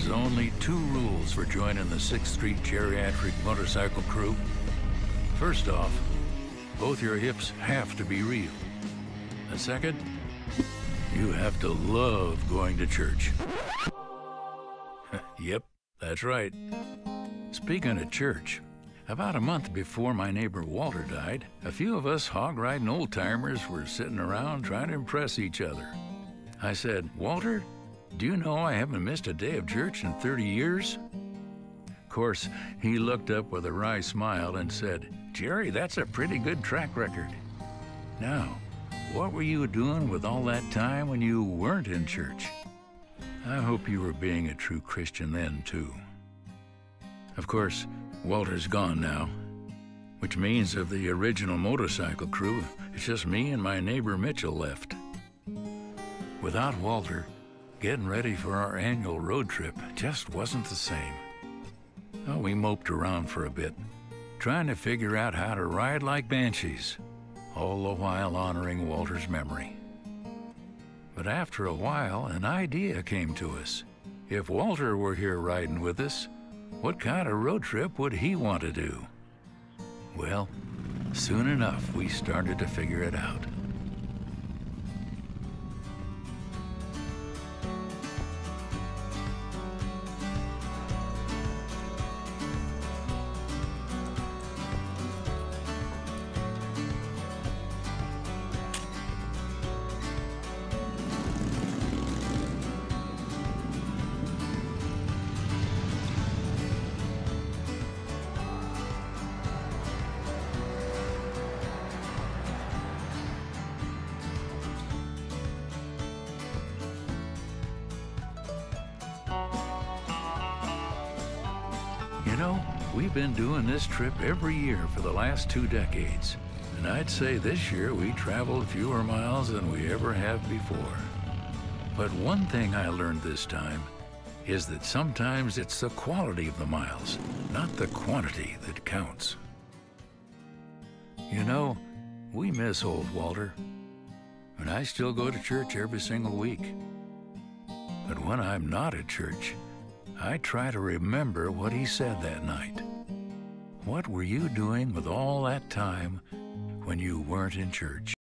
There's only two rules for joining the 6th Street Geriatric Motorcycle Crew. First off, both your hips have to be real. And second, you have to love going to church. Yep, that's right. Speaking of church, about a month before my neighbor Walter died, a few of us hog-riding old-timers were sitting around trying to impress each other. I said, "Walter, do you know I haven't missed a day of church in 30 years? Of course, he looked up with a wry smile and said, "Jerry, that's a pretty good track record." Now, what were you doing with all that time when you weren't in church? I hope you were being a true Christian then, too. Of course, Walter's gone now, which means of the original motorcycle crew, it's just me and my neighbor Mitchell left. Without Walter, getting ready for our annual road trip just wasn't the same. Oh, we moped around for a bit, trying to figure out how to ride like banshees, all the while honoring Walter's memory. But after a while, an idea came to us. If Walter were here riding with us, what kind of road trip would he want to do? Well, soon enough, we started to figure it out. You know, we've been doing this trip every year for the last 2 decades. And I'd say this year we traveled fewer miles than we ever have before. But one thing I learned this time is that sometimes it's the quality of the miles, not the quantity, that counts. You know, we miss old Walter. And I still go to church every single week. But when I'm not at church, I try to remember what he said that night. What were you doing with all that time when you weren't in church?